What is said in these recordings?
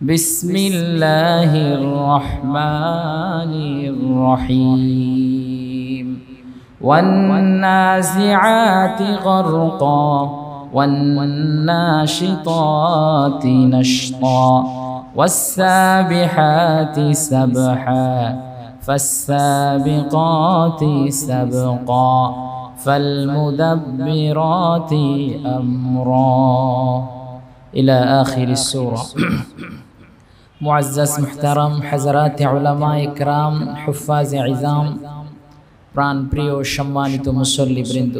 বিসমিল্লাহির রহমানির রহিম ওয়ান-নাযিআতি গরকা ওয়ান-নাশিতাতি নাশতা ওয়াস-সাবিহাতি সাবহা ফাস-সাবিকাতি সাবকা ফাল-মুদাব্বিরাতি আমরা ইলা আখিরিস সূরা। মুআজ্জাজ মুহতারাম হযরত উলামা ইকরাম হুফাজ ইজাম প্রাণ প্রিয় সম্মানিত মুসল্লিবৃন্দ,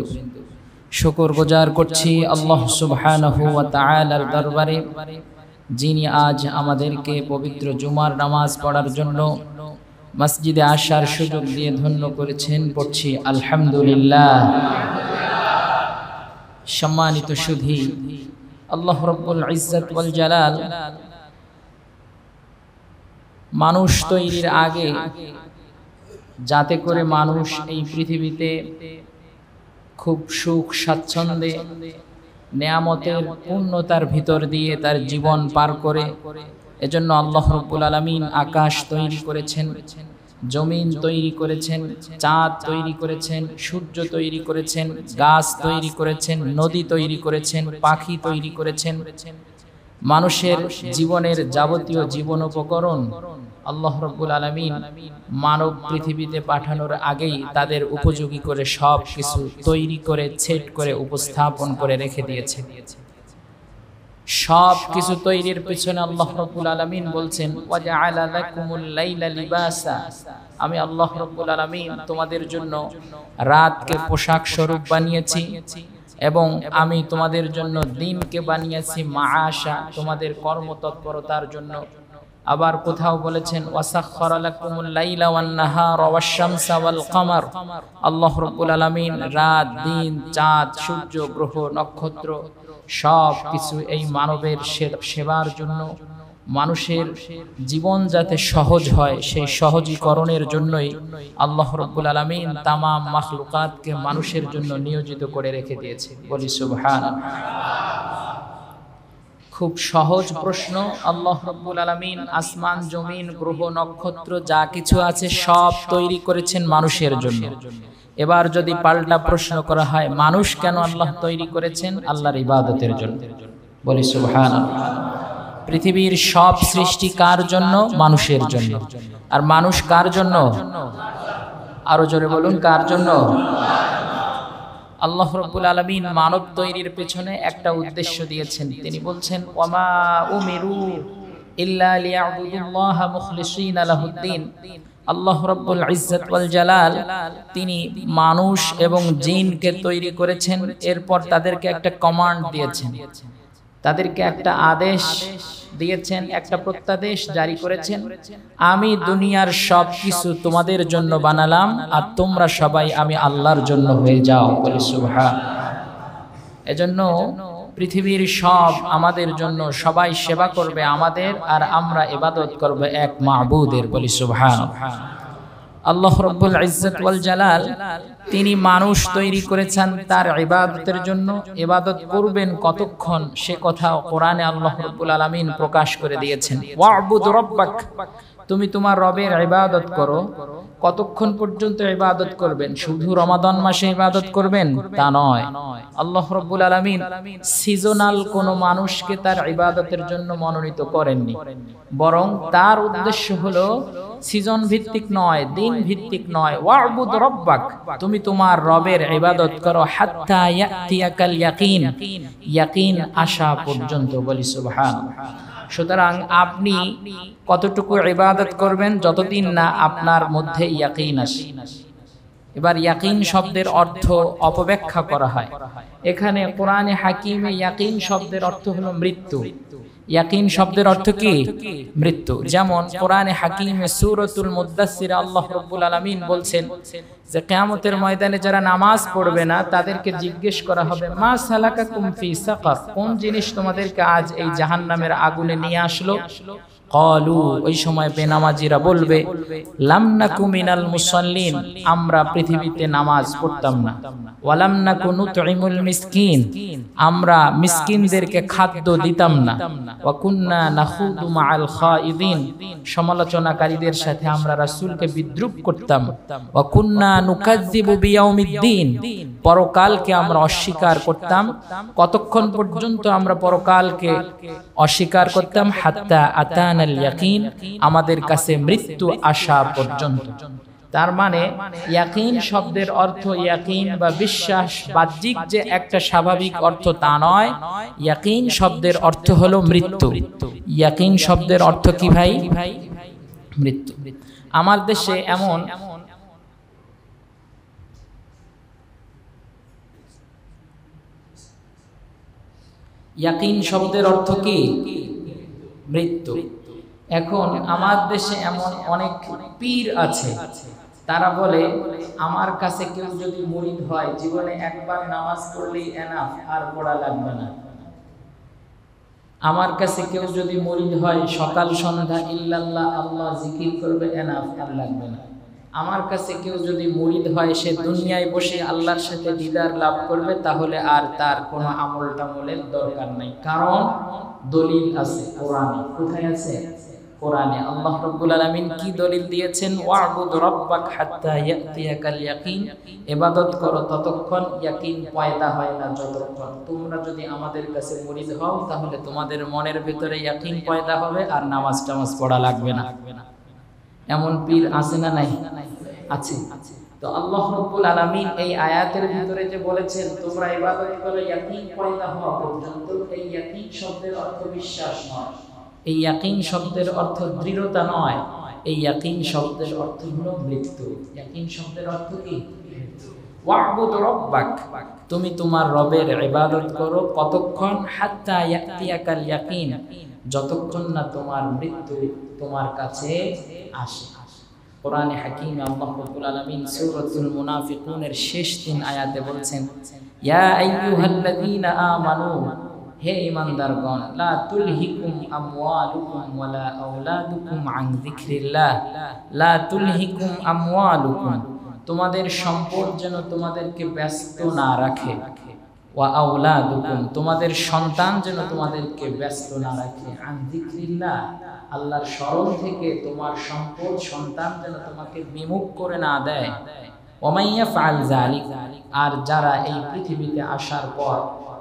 শুকর গুজার করছি আল্লাহ সুবহানাহু ওয়া তাআলার দরবারে, যিনি আজ আমাদেরকে পবিত্র জুমার নামাজ পড়ার জন্য মসজিদে আসার সুযোগ দিয়ে ধন্য করেছেন। পড়ছি আলহামদুলিল্লাহ। সম্মানিত সুধী, আল্লাহ রাব্বুল ইজ্জত ওয়াল জালাল মানুষ তৈরির আগে যাতে করে মানুষ এই পৃথিবীতে খুব সুখ স্বাচ্ছন্দ্যে নেয়ামতের পূর্ণতার ভিতর দিয়ে তার জীবন পার করে, এজন্য আল্লাহ রাব্বুল আলামিন আকাশ তৈরি করেছেন, জমিন তৈরি করেছেন, চাঁদ তৈরি করেছেন, সূর্য তৈরি করেছেন, গাছ তৈরি করেছেন, নদী তৈরি করেছেন, পাখি তৈরি করেছেন। মানুষের জীবনের যাবতীয় জীবন উপকরণ আল্লাহ রাব্বুল আলামিন মানব পৃথিবীতে পাঠানোর আগেই তাদের উপযোগী করে সব কিছু তৈরি করে সেট করে উপস্থাপন করে রেখে দিয়েছে। সব কিছু তৈরির পিছনে আল্লাহ রাব্বুল আলামিন বলছেন ওয়াজআলা লাকুমুল লাইলা লিবাসা, আমি আল্লাহ রাব্বুল আলামিন তোমাদের জন্য রাতকে পোশাক স্বরূপ বানিয়েছি এবং আমি তোমাদের জন্য দিনকে বানিয়েছি মাআশা, তোমাদের কর্মতৎপরতার জন্য। আবার কোথাও বলেছেন ওয়াসাখখারা লাকুমুল লাইলা ওয়ান নাহারা ওয়াশ-শামসা ওয়াল কমার, আল্লাহ রাব্বুল আলামিন রাত, দিন, চাঁদ, সূর্য, গ্রহ, নক্ষত্র সব কিছু এই মানবের সেবার জন্য, মানুষের জীবন যাতে সহজ হয় সেই সহজীকরণের জন্যই আল্লাহ রাব্বুল আলামিন তামাম মাখলুকাতকে মানুষের জন্য নিয়োজিত করে রেখে দিয়েছে। বলি সুবহানাল্লাহ। খুব সহজ প্রশ্ন, আল্লাহ রাব্বুল আলামিন আসমান, জমিন, গ্রহ, নক্ষত্র যা কিছু আছে সব তৈরি করেছেন মানুষের জন্য। এবার যদি পাল্টা প্রশ্ন করা হয়, মানুষ কেন আল্লাহ তৈরি করেছেন? আল্লাহর ইবাদতের জন্য। বলি সুবহানাল্লাহ। পৃথিবীর সব সৃষ্টি কার জন্য? মানুষের জন্য। আর মানুষ কার জন্য? আরো জোরে বলুন, কার জন্য? আল্লাহ রাব্বুল আলামিন মানব তৈরির পেছনে একটা উদ্দেশ্য দিয়েছেন। তিনি বলছেন ওয়ামা উমিরু ইল্লা লিয়াবুদুল্লাহা মুখলিসিনা লাহুদ্দিন। আল্লাহ রাব্বুল ইজ্জত ওয়াল জালাল তিনি মানুষ এবং জিনকে তৈরি করেছেন, এরপর তাদেরকে একটা কমান্ড দিয়েছেন, তাদেরকে একটা আদেশ দিয়েছেন, একটা প্রত্যাদেশ জারি করেছেন, আমি দুনিয়ার সব কিছু তোমাদের জন্য বানালাম আর তোমরা সবাই আমি আল্লাহর জন্য হয়ে যাও। বলি সুবহানাল্লাহ। এজন্য পৃথিবীর সব আমাদের জন্য, সবাই সেবা করবে আমাদের আর আমরা ইবাদত করব এক মাবুদের। বলি সুবহানাল্লাহ। আল্লাহ রাব্বুল ইজ্জত ওয়াল জালাল তিনি মানুষ তৈরি করেছেন তার ইবাদতের জন্য। ইবাদত করবেন কতক্ষণ সে কথা কোরআনে আল্লাহ রাব্বুল আলামিন প্রকাশ করে দিয়েছেন। ওয়া'বুদ রাব্বাক, তুমি তোমার রবের ইবাদত করো। কতক্ষণ পর্যন্ত ইবাদত করবেন? শুধু রমাদান মাসে ইবাদত করবেন তা নয়। আল্লাহ রাব্বুল আলামিন সিজনাল কোন মানুষকে তার ইবাদতের জন্য মনোনীত করেননি, বরং তার উদ্দেশ্য হলো সিজন ভিত্তিক নয়, দিন ভিত্তিক নয়। ওয়া'বুদ রাব্বাক, তুমি তোমার রবের ইবাদত করো হাত্তা ইয়াতিয়াকাল ইয়াকিন, ইয়াকিন আসা পর্যন্ত। বলি সুবহানাল্লাহ। সুতরাং আপনি কতটুকু ইবাদত করবেন? যতদিন না আপনার মধ্যে ইয়াকিন আসে। এবার ইয়াকিন শব্দের অর্থ অপব্যাখ্যা করা হয়। এখানে কোরআনে হাকিমে ইয়াকিন শব্দের অর্থ হলো মৃত্যু। ইয়াকিন শব্দের অর্থ কি? মৃত্যু। যেমন কোরআনে হাকিমে সূরাতুল মুদ্দাসসির আল্লাহ রাব্বুল আলামিন বলছেন যে কিয়ামতের ময়দানে যারা নামাজ পড়বে না তাদেরকে জিজ্ঞেস করা হবে মা সালাকাকুম ফি সাকার, কোন জিনিস তোমাদেরকে আজ এই জাহান্নামের আগুনে নিয়ে আসলো? ক্বালু, ওই সময় বেনামাজিরা বলবে লাম নাকু মিনাল মুসাল্লিন, আমরা পৃথিবীতে নামাজ পড়তাম না। ওয়ালাম নাকু নুতইমুল মিসকিন, আমরা মিসকিনদেরকে খাদ্য দিতাম না। ওয়া কুন্না নাখুদু মাআল খাইদিন, সমালোচনাকারীদের সাথে আমরা রাসূলকে বিদ্রূপ করতাম। ওয়া কুন্না নুকাযযিবু বিয়াউমিদ্দিন, পরকালকে আমরা অস্বীকার করতাম। কতক্ষণ পর্যন্ত আমরা পরকালকে অস্বীকার করতাম? হাত্তা আতানাল ইয়াকিন, আমাদের কাছে মৃত্যু আসা পর্যন্ত। তার মানে ইয়াকিন শব্দের অর্থ ইয়াকিন বা বিশ্বাস, বাহ্যিক যে একটা স্বাভাবিক অর্থ তা নয়। ইয়াকিন শব্দের অর্থ হলো মৃত্যু। ইয়াকিন শব্দের অর্থ কি ভাই? মৃত্যু। আমার দেশে এমন ইয়াকিন শব্দের অর্থ কি? মৃত্যু। এখন আমার দেশে এমন অনেক পীর আছে, তারা বলে আমার কাছে কেউ যদি মুরিদ হয়, জীবনে একবার নামাজ পড়লেই এনাফ, আর পড়া লাগবে না। আমার কাছে কেউ যদি মুরিদ হয়, সকাল সন্ধ্যা ইল্লাল্লাহ আল্লাহ জিকির করবে, এনাফ, আর লাগবে না। আমার কাছে কেউ যদি মুরিদ হয়, সে দুনিয়ায় বসে আল্লাহর সাথে দিদার লাভ করবে, তাহলে আর তার কোনো আমল টামলের দরকার নাই। কারণ দলিল আছে কোরআনে। কোথায় আছে? কোরআনে। আল্লাহ রাব্বুল আলামিন কি দলিল দিয়েছেন? ওয়া'বুদ রাব্বাক হাত্তা ইয়াতিয়াকাল ইয়াকিন, ইবাদত করো ততক্ষণ ইয়াকিন পয়দা হয় না যতক্ষণ। তোমরা যদি আমাদের কাছে মুরিদ হও, তাহলে তোমাদের মনের ভিতরে ইয়াকিন পয়দা হবে, আর নামাজ টামাজ পড়া লাগবে না। এমন পীর আছে না নাই? আছে। তো আল্লাহ রাব্বুল আলামিন এই আয়াতের ভিতরে যে বলেছেন তোমরা ইবাদত করো ইয়াকিন পয়দা হওয়া পর্যন্ত, এই ইয়াকিন শব্দের অর্থ বিশ্বাস নয়, এই ইয়াকিন শব্দের অর্থ দৃঢ়তা নয়, এই ইয়াকিন শব্দের অর্থ হলো মৃত্যু। ইয়াকিন শব্দের অর্থ কি? ওয়া'বুদ রাব্বাক, তুমি তোমার রবের ইবাদত করো কতক্ষণ? হাত্তা ইয়াতিয়াকাল ইয়াকিন, যতক্ষণ না তোমার মৃত্যু তোমার কাছে আসে। কোরআনে হাকিমে আল্লাহ রাব্বুল আলামিন সূরাতুল মুনাফিকুনের শেষ 3 আয়াতে বলছেন, ইয়া আইয়ুহাল্লাযীনা আমানু, হে ঈমানদারগণ, লা তুলহিকুম আমওয়ালুকুম ওয়ালা আওলাদুকুম আন যিকরিল্লাহ, লা তুলহিকুম আমওয়ালুকুম, তোমাদের সম্পদ যেন তোমাদেরকে ব্যস্ত না রাখে, ওয়া আওলাদুকুম, তোমাদের সন্তান যেন তোমাদেরকে ব্যস্ত না রাখে, আন যিকরিল্লাহ, আল্লাহর স্মরণ থেকে তোমার সম্পদ সন্তান যেন তোমাকে বিমুখ করে না দেয়। ওয়া মান ইয়াফআল যালিক, আর যারা এই পৃথিবীতে আসার পর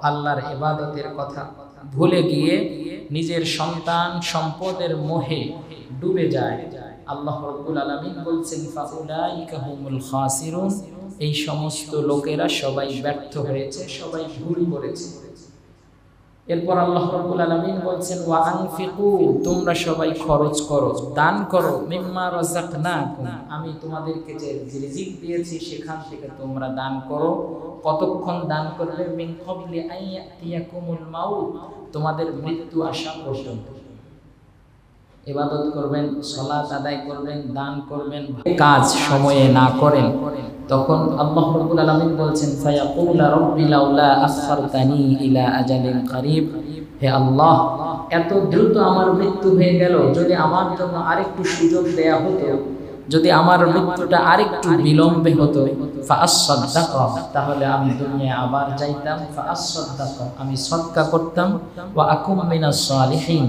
আল্লাহর ইবাদতের কথা ভুলে গিয়ে নিজের সন্তান সম্পদের মোহে ডুবে যায়, আল্লাহ রাব্বুল আলামিন বলছেন ফাউলাইকা হুমুল খাসিরুন, এই সমস্ত লোকেরা সবাই ব্যর্থ হয়েছে, সবাই ভুল করেছে। এরপর আল্লাহ রাব্বুল আলামিন বলছেন ওয়া আনফিকু, তোমরা সবাই খরচ করো, দান করো, মিম্মা রাযাকনাকুম, আমি তোমাদেরকে যে রিজিক দিয়েছি সেখান থেকে তোমরা দান করো। কতক্ষণ দান করবে? মিন ক্বাবলি আইয়াতিয়াকুমুল মাউত, তোমাদের মৃত্যু আসা পর্যন্ত। ইবাদত করবেন, সালাত আদায় করবেন, দান করবেন, কাজ সময়ে না করেন, তখন আল্লাহ রাব্বুল আলামিন বলছেন ফায়াকুলা রাব্বি লাউলা আখখারতানি ইলা আজালিন করিব, হে আল্লাহ, এত দ্রুত আমার মৃত্যু হয়ে গেল, যদি আমার জন্য আরেকটু সুযোগ দেয়া হতো, যদি আমার মৃত্যুটা আরেকটু বিলম্বে হতো, ফাআসসাদদাক, তাহলে আমি দুনিয়ায় আবার যাইতাম, ফাআসসাদদাক, আমি সদকা করতাম, ওয়া আকুম মিনাস সালিহিন,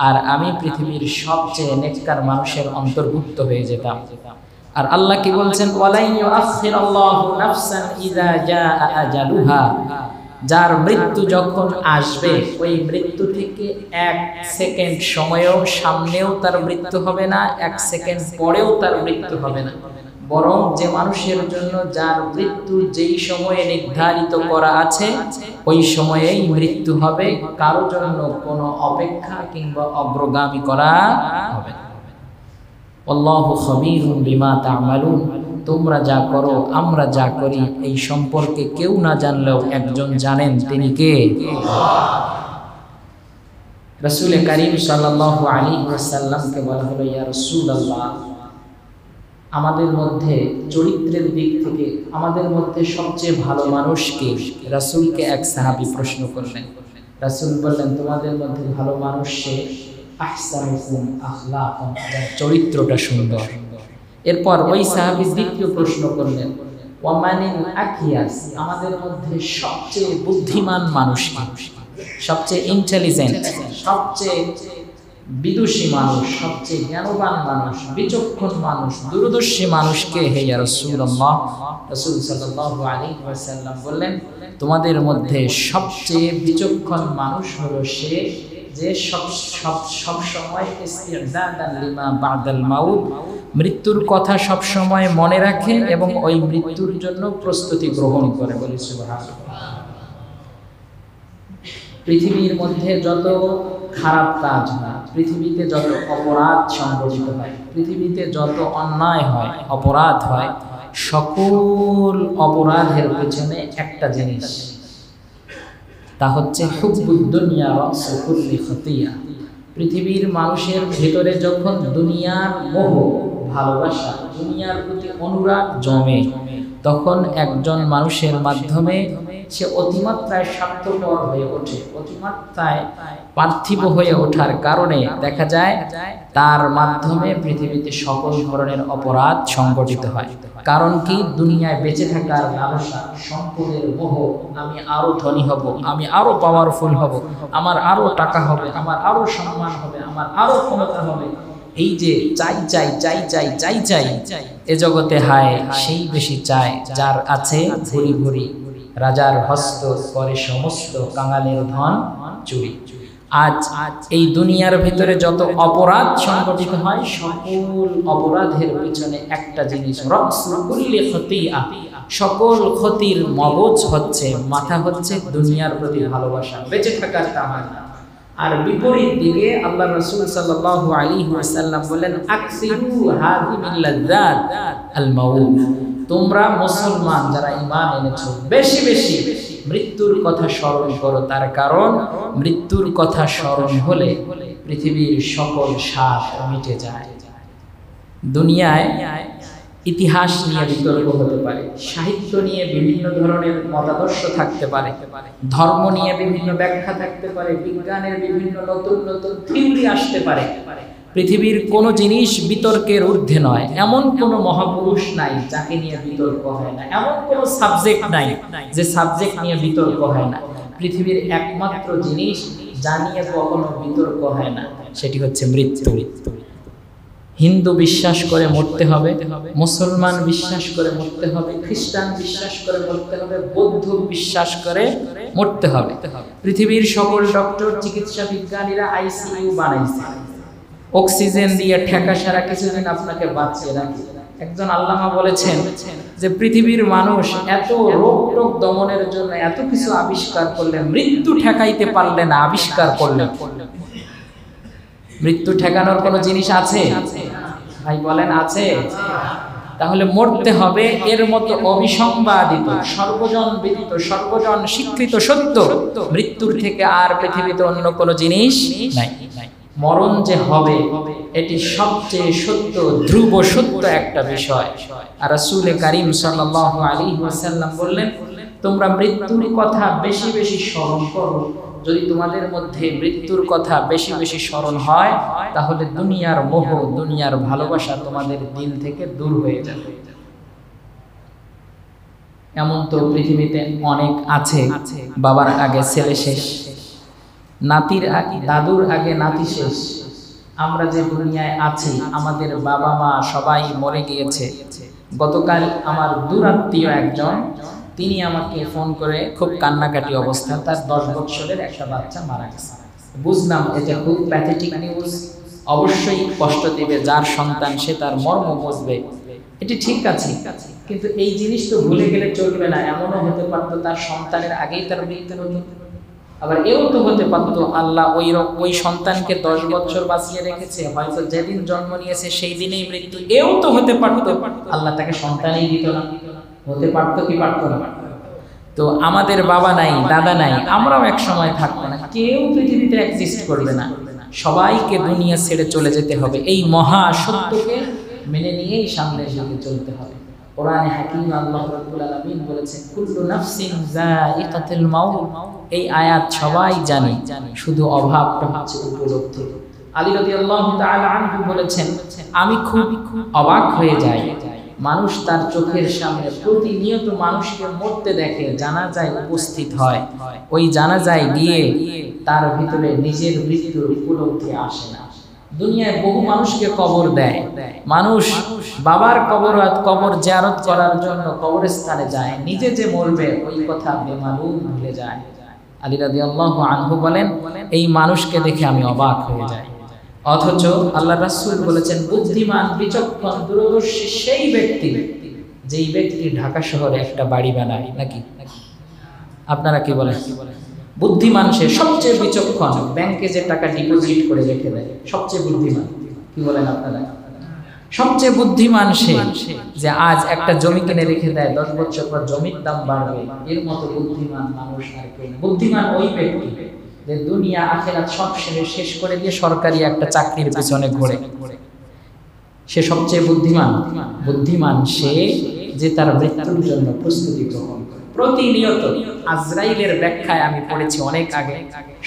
আর আমি পৃথিবীর সবচেয়ে নেককার মানুষের অন্তর্ভুক্ত হয়ে যেতাম। আর আল্লাহ কি বলছেন? ওয়ালাই ইউআখিরুল্লাহু নাফসান ইযা জাআ আজালুহা, যার মৃত্যু যখন আসবে ওই মৃত্যু থেকে 1 সেকেন্ড সময়েও সামনেও তার মৃত্যু হবে না, 1 সেকেন্ড পরেও তার মৃত্যু হবে না, বরং যে মানুষের জন্য যার মৃত্যু যেই সময়ে নির্ধারিত করা আছে ওই সময়েই মৃত্যু হবে, কারো জন্য কোনো অপেক্ষা কিংবা অগ্রগামী করা হবে না। আল্লাহু খাবীরুম বিমা তা'মালুন, তোমরা যা করো আমরা যা করি এই সম্পর্কে কেউ না জানলেও একজন জানেন, তিনি কে? রাসূল কারীম সাল্লাল্লাহু আলাইহি ওয়াসাল্লামকে বলা হলো, ইয়া রাসূলুল্লাহ, আমাদের মধ্যে চরিত্রের দিক থেকে আমাদের মধ্যে সবচেয়ে ভালো মানুষ কে? রাসূলকে এক সাহাবী প্রশ্ন করলেন। রাসূল বললেন, তোমাদের মধ্যে ভালো মানুষ সে আহসানুকুম আখলাকান, যার চরিত্রটা সুন্দর। এরপর ওই সাহাবী দ্বিতীয় প্রশ্ন করলেন, ওয়া মানিল আকিয়াস, আমাদের মধ্যে সবচেয়ে বুদ্ধিমান মানুষ কে? সবচেয়ে ইন্টেলিজেন্ট, সবচেয়ে বিদুষী মানুষ, সবচেয়ে জ্ঞানবান মানুষ, বিচক্ষণ মানুষ, দূরদর্শী মানুষকে হে ইয়া রাসূলুল্লাহ, রাসূল সাল্লাল্লাহু আলাইহি ওয়াসাল্লাম বললেন তোমাদের মধ্যে সবচেয়ে বিচক্ষণ মানুষ হলো সে যে সব সময় ইস্তি'দাদান লিমা বা'দাল মাউত, মৃত্যুর কথা সব সময় মনে রাখে এবং ওই মৃত্যুর জন্য প্রস্তুতি গ্রহণ করে। বলি সুবহানাল্লাহ। পৃথিবীর মধ্যে যত খারাপ কাজ হয়, পৃথিবীতে যত অপরাধ সংঘটিত হয়, পৃথিবীতে যত অন্যায় হয়, অপরাধ হয়, সকল অপরাধের পেছনে একটা জিনিস, তা হচ্ছে হুব্বুদ দুনিয়া রাসু কুল্লি খাতিয়া। পৃথিবীর মানুষের ভেতরে যখন দুনিয়ার মোহ, ভালোবাসা, দুনিয়ার প্রতি অনুরাগ জমে, তখন একজন মানুষের মাধ্যমে সে অতিমাত্রায় স্বার্থপর হয়ে ওঠে। অতিমাত্রায় পার্থিব হয়ে ওঠার কারণে দেখা যায় তার মাধ্যমে পৃথিবীতে সকল ধরনের অপরাধ সংঘটিত হয়। কারণ কি? দুনিয়ায় বেঁচে থাকার লালসা, সম্পদের মোহ, আমি আরো ধনী হব, আমি আরো পাওয়ারফুল হব, আমার আরো টাকা হবে, আমার আরো সম্মান হবে, আমার আরো ক্ষমতা হবে। এই যে চাই চাই চাই চাই চাই চাই এ জগতে হায় সেই বেশি চায় যার আছে ভরি ভরি, রাজার হস্ত করে সমস্ত, কাঙালের ধন চুরি। আজ এই দুনিয়ার ভিতরে যত অপরাধ সংঘটিত হয়, সকল অপরাধের পিছনে একটা জিনিস, রাসু কুল্লি খাতিয়া, সকল ক্ষতির মগজ হচ্ছে, মাথা হচ্ছে দুনিয়ার প্রতি ভালোবাসা, বেঁচে থাকার তামান্না। আর বিপরীত দিকে আল্লাহ রাসূল সাল্লাল্লাহু আলাইহি ওয়াসাল্লাম বলেন আকসিরু হাযিহিল লাযযাত আল মাউত। তোমরা মুসলমান যারা ঈমান এনেছো বেশি বেশি মৃত্যুর কথা স্মরণ করো, তার কারণ মৃত্যুর কথা স্মরণ হলে পৃথিবীর সকল স্বাদ মিটে যায়। দুনিয়ায় ইতিহাস নিয়ে বিতর্ক হতে পারে, সাহিত্য নিয়ে বিভিন্ন ধরনের মতাদর্শ থাকতে পারে, ধর্ম নিয়ে বিভিন্ন ব্যাখ্যা থাকতে পারে, বিজ্ঞানের বিভিন্ন নতুন নতুন থিওরি আসতে পারে। পৃথিবীর কোনো জিনিস বিতর্কের ঊর্ধ্বে নয়, এমন কোনো মহাপুরুষ নাই যাকে নিয়ে বিতর্ক হয় না, এমন কোনো সাবজেক্ট নাই যে সাবজেক্ট নিয়ে বিতর্ক হয় না। পৃথিবীর একমাত্র জিনিস যা নিয়ে কখনো বিতর্ক হয় না সেটি হচ্ছে মৃত্যু। হিন্দু বিশ্বাস করে মরতে হবে, মুসলমান বিশ্বাস করে মরতে হবে, খ্রিস্টান বিশ্বাস করে মরতে হবে, বৌদ্ধ বিশ্বাস করে মরতে হবে। পৃথিবীর সকল ডক্টর, চিকিৎসা বিজ্ঞানীরা আইসিইউ বানাইছে, অক্সিজেন দিয়ে ঠেকা সারা কিছুদিন আপনাকে বাঁচিয়ে রাখে। একজন আল্লামা বলেছেন যে পৃথিবীর মানুষ এত রোগ টোগ দমনের জন্য এত কিছু আবিষ্কার করলেন, মৃত্যু ঠেকাইতে পারলে না আবিষ্কার করলেন। মৃত্যু ঠেকানোর কোনো জিনিস আছে ভাই? বলেন আছে? তাহলে মরতে হবে, এর মতো অবিসংবাদিত, সর্বজন বিদিত, সর্বজন স্বীকৃত সত্য মৃত্যুর থেকে আর পৃথিবীতে অন্য কোনো জিনিস নাই। মরণ যে হবে এটি সবচেয়ে সত্য, ধ্রুব সত্য একটা বিষয়। আর রাসূল কারীম সাল্লাল্লাহু আলাইহি ওয়াসাল্লাম বললেন তোমরা মৃত্যুর কথা বেশি বেশি স্মরণ করো। যদি তোমাদের মধ্যে মৃত্যুর কথা বেশি বেশি স্মরণ হয় তাহলে দুনিয়ার মোহ, দুনিয়ার ভালোবাসা তোমাদের দিল থেকে দূর হয়ে যাবে। এমন তো পৃথিবীতে অনেক আছে, বাবার আগে ছেলে শেষ, নাতির আগে, দাদুর আগে নাতি শেষ। আমরা যে দুনিয়ায় আছি আমাদের বাবা মা সবাই মরে গিয়েছে। গতকাল আমার দূরাত্মীয় একজন, তিনি আমাকে ফোন করে খুব কান্নাকাটি অবস্থা, তার 10 বছরের একটা বাচ্চা মারা গেছে। বুঝলাম এটা খুব প্যাথেটিক নিউজ, অবশ্যই কষ্ট দেবে, যার সন্তান সে তার মর্ম বুঝবে, এটি ঠিক আছে। কিন্তু এই জিনিস তো ভুলে গেলে চলবে না। এমনও হতে পারতো তার সন্তানের আগেই তার মৃত্যু হতো, আবার এও তো হতে পারতো আল্লাহ ওই সন্তানকে 10 বছর বাঁচিয়ে রেখেছে, হয়তো যেদিন জন্ম নিয়েছে সেই দিনেই মৃত্যু। এও তো হতে পারতো আল্লাহ তাকে সন্তানই দিত না। হতে পারতো কি পারতো না? তো আমাদের বাবা নাই, দাদা নাই, আমরাও এক সময় থাকবো না, কেউ পৃথিবীতে এক্সিস্ট করবে না, সবাইকে দুনিয়া ছেড়ে চলে যেতে হবে। এই মহা সত্যকে মেনে নিয়েই সামনের দিকে চলতে হবে। কোরআনে হাকিম আল্লাহ রাব্বুল আলামিন বলেছেন কুল্লু নাফসিন যায়িকাতুল মাউত। এই আয়াত সবাই জানি, শুধু অভাবটা হচ্ছে উপলব্ধি। আলী রাদিয়াল্লাহু তাআলা আনহু বলেছেন আমি খুব অবাক হয়ে যাই মানুষ তার চোখের সামনে প্রতিনিয়ত মানুষকে মরতে দেখে, জানাজায় উপস্থিত হয়, ওই জানাজায় গিয়ে তার ভিতরে নিজের মৃত্যুর উপলব্ধি আসে না। দুনিয়ায় বহু মানুষকে কবর দেয়, মানুষ বাবার কবর জিয়ারত করার জন্য কবরস্থানে যায়, নিজে যে মরবে ওই কথা বেমালুম ভুলে যায়। আলী রাদিয়াল্লাহু আনহু বলেন, এই মানুষকে দেখে আমি অবাক হয়ে যাই। অথচ আল্লাহ রাসূল বলেছেন, বুদ্ধিমান বিচক্ষণ দূরদর্শী সেই ব্যক্তি যেই ব্যক্তি ঢাকা শহরে একটা বাড়ি বানায়। নাকি আপনারা কি বলেন? বুদ্ধিমান সে, সবচেয়ে বিচক্ষণ, ব্যাংকে যে টাকা ডিপোজিট করে রেখে দেয়, সবচেয়ে বুদ্ধিমান। কি বলেন আপনারা? সবচেয়ে বুদ্ধিমান সে যে আজ একটা জমি কিনে রেখে দেয়, 10 বছর পর জমির দাম বাড়বে। এর মতো বুদ্ধিমান মানুষ আর কেউ নেই। বুদ্ধিমান ওই ব্যক্তি যে দুনিয়া আখিরাত সব শেষ করে দিয়ে সরকারি একটা চাকরির পিছনে ঘোরে, সে সবচেয়ে বুদ্ধিমান। বুদ্ধিমান সে যে তার মৃত্যুর জন্য প্রস্তুতি গ্রহণ করে প্রতিনিয়ত। আজরাইলের ব্যাখ্যায় আমি পড়েছি অনেক আগে,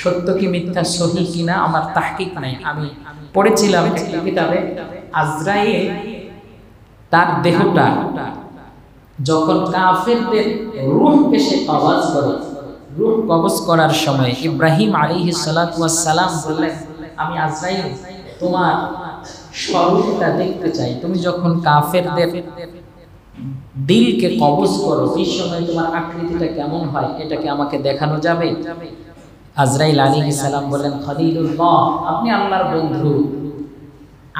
সত্য কি মিথ্যা সহি কিনা আমার তাহকিক নাই, আমি পড়েছিলাম একটা কিতাবে। আজরাইল তার দেহটা যখন কাফেরদের রূহকে সে কবজ করে, রূহ কবজ করার সময় ইব্রাহিম আলাইহিস সালাতু ওয়াস সালাম বললেন, আমি আজরাইল তোমার স্বরূপটা দেখতে চাই। তুমি যখন কাফেরদের দিলকে কবজ করো, এই সময় তোমার আকৃতিটা কেমন হয়, এটাকে আমাকে দেখানো যাবে? আজরাইল আলাইহিস সালাম বললেন, খলিলুল্লাহ, আপনি আল্লাহর বন্ধু,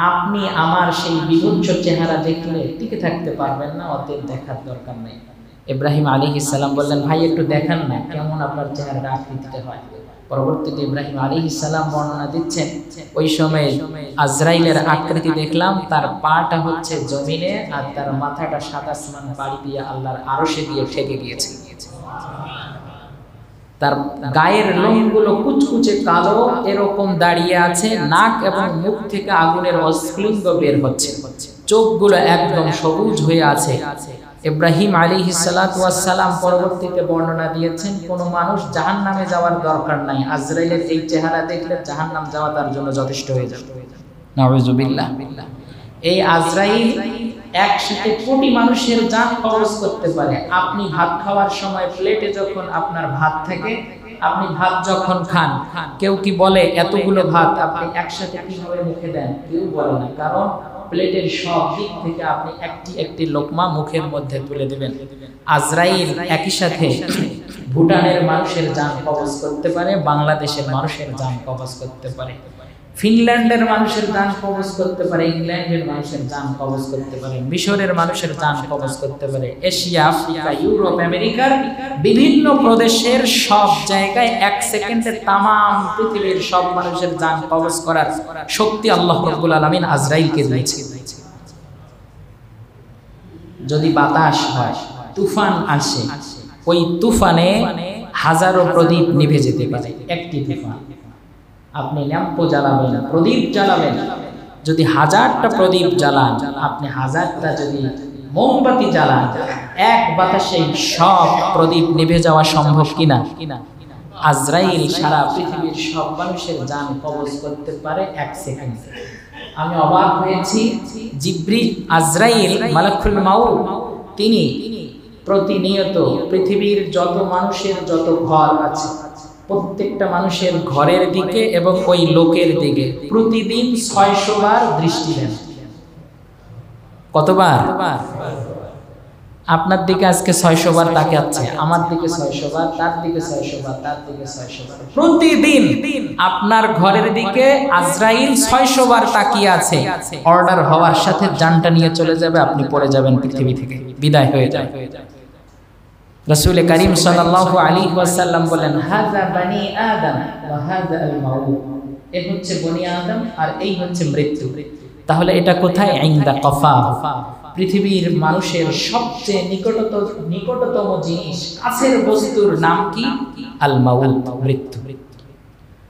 আপনি আমার সেই বিভৎস চেহারা দেখলে টিকে থাকতে পারবেন না, অতএব দেখার দরকার নেই। ইব্রাহিম আলাইহিস সালাম বললেন, ভাই একটু দেখান না কেমন আপনার চেহারার আকৃতিটা হয়। পরবর্তীতে ইব্রাহিম আলাইহিস সালাম বর্ণনা দিচ্ছেন, ওই সময় আজরাইলের আকৃতি দেখলাম, তার পাটা হচ্ছে জমিনে আর তার মাথাটা সাত আসমান পাড়ি দিয়ে আল্লাহর আরশে দিয়ে ঠেকে গিয়েছে। তার গায়ের লোমগুলো কুচকুচে কালো এরকম দাঁড়িয়ে আছে, নাক এবং মুখ থেকে আগুনের অস্ফুলিঙ্গ বের হচ্ছে, চোখগুলো একদম সবুজ হয়ে আছে। ইব্রাহিম আলাইহিস সালাতু ওয়াস সালাম পরবর্তীতে বর্ণনা দিয়েছেন, কোন মানুষ জাহান্নামে যাওয়ার দরকার নাই, আজরাইলের এই চেহারা দেখলে জাহান্নাম যাওয়া তার জন্য যথেষ্ট হয়ে যাবে। নাউযুবিল্লাহ। এই আজরাইল একসাথে কোটি মানুষের জান কবজ করতে পারে। আপনি ভাত খাওয়ার সময় প্লেটে যখন আপনার ভাত থাকে, আপনি ভাত যখন খান, কেউ কি বলে এতগুলো ভাত আপনি একসাথে কিভাবে মুখে দেন? কেউ বলে না, কারণ প্লেটের সব দিক থেকে আপনি একটি একটি লোকমা মুখের মধ্যে তুলে দিবেন। আজরাইল একই সাথে ভুটানের মানুষের জান কবজ করতে পারে, বাংলাদেশের মানুষের জান কবজ করতে পারে, ফিনল্যান্ডের মানুষের জান কবজ করতে পারে, ইংল্যান্ডের মানুষের জান কবজ করতে পারে, মিশরের মানুষের জান কবজ করতে পারে, এশিয়া, আফ্রিকা, ইউরোপ, আমেরিকার বিভিন্ন প্রদেশের সব জায়গায় 1 সেকেন্ডে তামাম পৃথিবীর সব মানুষের জান কবজ করার শক্তি আল্লাহ রাব্বুল আলামিন আজরাইলকে দিয়েছে। যদি বাতাস হয়, তুফান আসে, ওই তুফানে হাজারো প্রদীপ নিভে যেতে পারে। একটি তুফান, আপনি ল্যাম্প জ্বালাবেন, প্রদীপ জ্বালাবেন, যদি 1000টা প্রদীপ জ্বালান, আপনি 1000টা যদি মোমবাতি জ্বালান, এক বাতাসে সব প্রদীপ নিভে যাওয়া সম্ভব কিনা? আজরাইল সারা পৃথিবীর সব মানুষের জান কবজ করতে পারে 1 সেকেন্ডে। আমি অবাক হয়েছি, জিবরিল আজরাইল মালাকুল মাউত তিনি প্রতিনিয়ত পৃথিবীর যত মানুষের যত ঘর আছে, প্রত্যেকটা মানুষের ঘরের দিকে এবং ওই লোকের দিকে প্রতিদিন 600 বার দৃষ্টি দেন। কতবার? আপনার দিকে আজকে 600 বার তাকাচ্ছে, আমার দিকে 600 বার, তার দিকে 600 বার, তার দিকে 600 বার। প্রতিদিন আপনার ঘরের দিকে আজরাইল 600 বার তাকিয়ে আছে। অর্ডার হওয়ার সাথে জানটা নিয়ে চলে যাবে, আপনি পড়ে যাবেন পৃথিবী থেকে, বিদায় হয়ে যায়। রাসূল করিম সাল্লাল্লাহু আলাইহি ওয়াসাল্লাম বলেন, হাযা বনি আদম ওয়া হাযা আল মাউত, এই হচ্ছে বনি আদম আর এই হচ্ছে মৃত্যু। তাহলে এটা কোথায়? ইনদা কফা। পৃথিবীর মানুষের সবচেয়ে নিকটতম জিনিস, কাছের বস্তুর নাম কি? আল মাউত, মৃত্যু।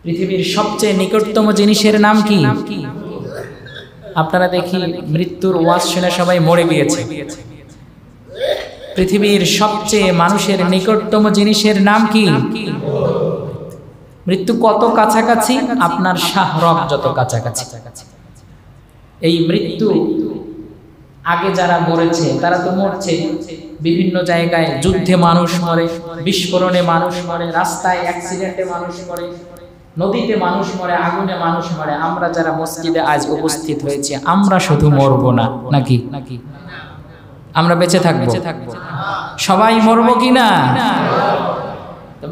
পৃথিবীর সবচেয়ে নিকটতম জিনিসের নাম কি? আপনারা দেখি মৃত্যুর ওয়াজ শুনে সবাই মরে গিয়েছে। পৃথিবীর সবচেয়ে মানুষের নিকটতম জিনিসের নাম কি? মৃত্যু কত কাছাকাছি? আপনার শাহরগ যত কাছাকাছি। এই মৃত্যু আগে যারা মরেছে তারা তো মরছে, বিভিন্ন জায়গায় যুদ্ধে মানুষ মরে, বিস্ফোরণে মানুষ মরে, রাস্তায় অ্যাক্সিডেন্টে মানুষ মরে, নদীতে মানুষ মরে, আগুনে মানুষ মরে। আমরা যারা মসজিদে আজ উপস্থিত হয়েছে আমরা শুধু মরবো না নাকি? আমরা বেঁচে থাকবো? সবাই মরবো কিনা?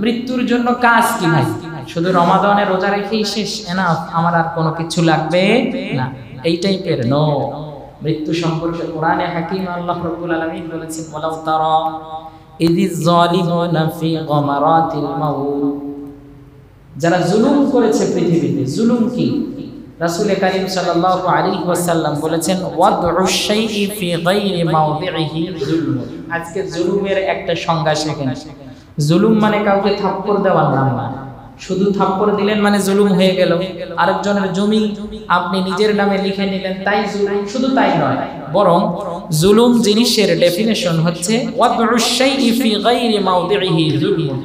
মৃত্যুর জন্য কাজ কি ভাই? শুধু রমাদানে রোজা রেখেই শেষ এনাফ, আমার আর কোনো কিছু লাগবে না, এই টাইপের নো। মৃত্যু সম্পর্কে কোরআনে হাকিম আল্লাহ রাব্বুল আলামিন বলেছেন, ওয়ালাউ তারা ইযিজ যালিমুনা ফি গামারাতিল মাউত। যারা জুলুম করেছে পৃথিবীতে, জুলুম কি? রাসূল কারীম সাল্লাল্লাহু আলাইহি ওয়াসাল্লাম বলেছেন, ওয়াদউশ শাইই ফি গায়রি মাওদিহি যুলম। আজকে জুলুমের একটা সংজ্ঞা শেখেন। জুলুম মানে কাউকে থাপ্পড় দেওয়ার নাম না। শুধু থাপ্পড় দিলেন মানে জুলুম হয়ে গেল। আরেকজনের জমি আপনি নিজের নামে লিখে নিলেন, তাই জুলুম? শুধু তাই নয়, বরং জুলুম জিনিসের ডেফিনেশন হচ্ছে ওয়াদউশ শাইই ফি গায়রি মাওদিহি যুলম।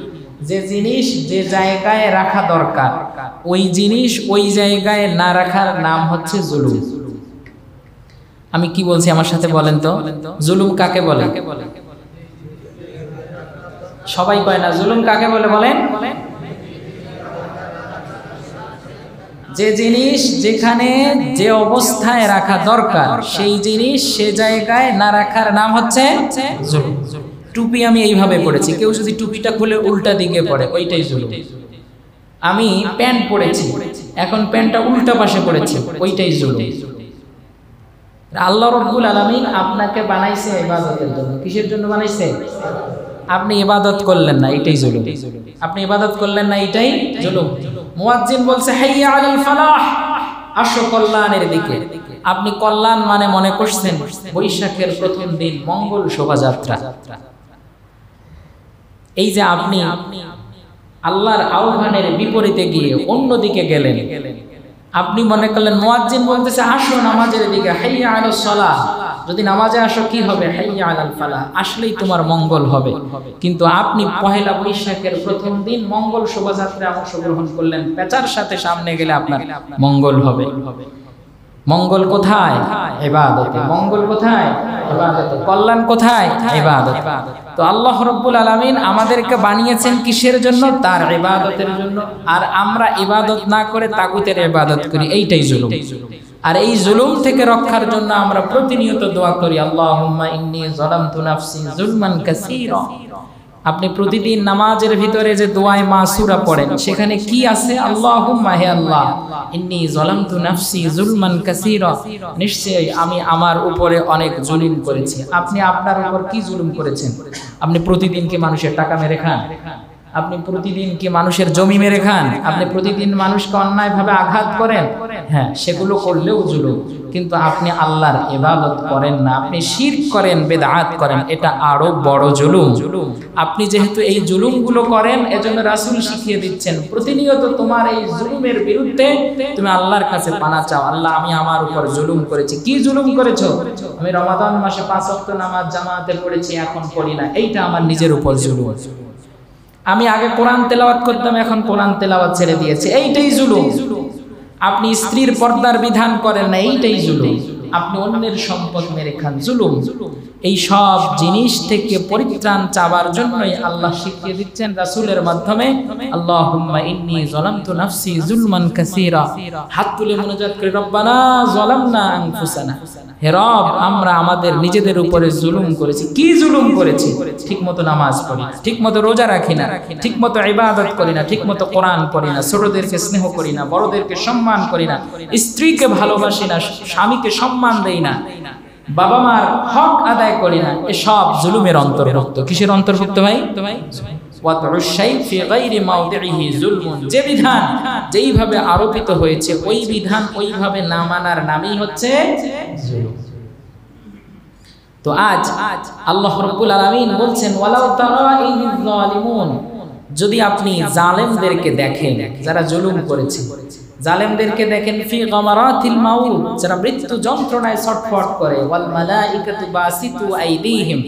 যে জিনিস যে জায়গায় রাখা দরকার ওই জিনিস ওই জায়গায় না রাখার নাম হচ্ছে জুলুম। আমি কি বলছি আমার সাথে বলেন তো? জুলুম কাকে বলে? সবাই কয় না। জুলুম কাকে বলে বলেন? যে জিনিস যেখানে যে অবস্থায় রাখা দরকার সেই জিনিস সে জায়গায় না রাখার নাম হচ্ছে জুলুম। টুপি আমি এইভাবে পড়েছি, কেউ যদি টুপিটা খুলে উল্টা দিকে পড়ে ওইটাই জুলুম। আমি প্যান্ট পরেছি, এখন প্যান্টটা উল্টা পাশে পড়েছি, ওইটাই জুলুম। আল্লাহ রাব্বুল আলামিন আপনাকে বানাইছে ইবাদতের জন্য। কিসের জন্য বানাইছে? আপনি ইবাদত করলেন না, এটাই জুলুম। আপনি ইবাদত করলেন না, এটাই জুলুম। মুয়াজ্জিন বলছে হাইয়া আলাল ফালাহ, আসো কল্যাণের দিকে। আপনি কল্যাণ মানে মনে করছেন বৈশাখের প্রথম দিন মঙ্গল শোভাযাত্রা। এই যে আপনি আল্লাহর আহ্বানের বিপরীতে গিয়ে অন্যদিকে গেলেন, আপনি মনে করলেন মুয়াজ্জিন বলতেছে আসো নামাজের দিকে, হাইয়া আলাস সালাহ। যদি নামাজে আসো কি হবে? হাইয়া আলাল ফালাহ, আসলেই তোমার মঙ্গল হবে। কিন্তু আপনি পহেলা বৈশাখের প্রথম দিন মঙ্গল শোভাযাত্রায় অংশগ্রহণ করলেন, পেঁচার সাথে সামনে গেলে আপনার মঙ্গল হবে। মঙ্গল কোথায়? ইবাদতে। মঙ্গল কোথায়? ইবাদতে। কল্যাণ কোথায়? ইবাদত। তো আল্লাহ রাব্বুল আলামিন আমাদেরকে বানিয়েছেন কিসের জন্য? তার ইবাদতের জন্য। আর আমরা ইবাদত না করে তাগুতের ইবাদত করি, এইটাই জুলুম। আর এই জুলুম থেকে রক্ষার জন্য আমরা প্রতিনিয়ত দোয়া করি, আল্লাহুম্মা ইন্নী যালামতু নাফসি যুলমান কাসীরা। আপনি প্রতিদিন নামাজের ভিতরে যে দোয়ায়ে মাসুরা পড়েন সেখানে কি আছে? আল্লাহুম্মা, হে আল্লাহ, ইন্নী যালামতু নাফসি যুলমান কাসীরা, নিশ্চয়ই আমি আমার উপরে অনেক জুলুম করেছি। আপনি আপনার উপর কি জুলুম করেছেন? আপনি প্রতিদিন কি মানুষের টাকা মেরে খান? আপনি প্রতিদিন কি মানুষের জমি মেরে খান? আপনি প্রতিদিন মানুষকে অন্যায়ভাবে আঘাত করেন? হ্যাঁ, সেগুলো করলেও জুলুম। কিন্তু আপনি আল্লাহর ইবাদত করেন না, আপনি শিরক করেন, বিদআত করেন, এটা আরো বড় জুলুম। আপনি যেহেতু এই জুলুমগুলো করেন, এজন্য রাসূল শিখিয়ে দিচ্ছেন প্রতিনিয়ত তোমার এই জুলুমের বিরুদ্ধে তুমি আল্লাহর কাছে পানা চাও। আল্লাহ, আমি আমার উপর জুলুম করেছি। কি জুলুম করেছো? আমি রমাদান মাসে 5 ওয়াক্ত নামাজ জামাতে পড়েছি, এখন পড়ি না, এইটা আমার নিজের উপর জুলুম। আমি আগে কোরআন তেলাওয়াত করতাম, এখন কোরআন তেলাওয়াত ছেড়ে দিয়েছি, এইটাই জুলুম। আপনি স্ত্রীর পর্দার বিধান করেন না, এইটাই জুলুম। আপনি অন্যের সম্পদ মেরে খান, জুলুম। এই সব জিনিস থেকে পরিত্রাণ চাওয়ার জন্যই আল্লাহ শিখিয়ে দিচ্ছেন রাসূলের মাধ্যমে, আল্লাহুম্মা ইন্নী যালামতু নাফসি যুলমান কাসীরা। হাত তুলে মুনাজাত করে, রব্বানা যালামনা আনফুসানা, হে রব, আমরা আমাদের নিজেদের উপরে জুলুম করেছি। কি জুলুম করেছি? ঠিকমতো নামাজ পড়ি না, ঠিকমতো রোজা রাখি না, ঠিকমতো ইবাদত করি না, ঠিকমতো কোরআন পড়ি না, ছোটদেরকে স্নেহ করি না, বড়দেরকে সম্মান করি না, স্ত্রীকে ভালোবাসি না, স্বামীকে সম্মান দেই না, বাবা মার হক আদায় করি না। এসব জুলুমের অন্তর্ভুক্ত। কিসের অন্তর্ভুক্ত ভাই? যে বিধান যেইভাবে আরোপিত হয়েছে ওই বিধান ওইভাবে না মানার নামই হচ্ছে জুলুম। তো আজ আল্লাহ রাব্বুল আলামিন বলছেন, ওয়ালাউ তারা ইযিজ যালিমুন, যদি আপনি জালেমদেরকে দেখেন যারা জুলুম করেছে, জালেমদেরকে দেখেন, ফি গামারাতিল মাউত, যারা মৃত্যু যন্ত্রণায় ছটফট করে, ওয়াল মালাইকাতু বাসিতু আইদিহিম,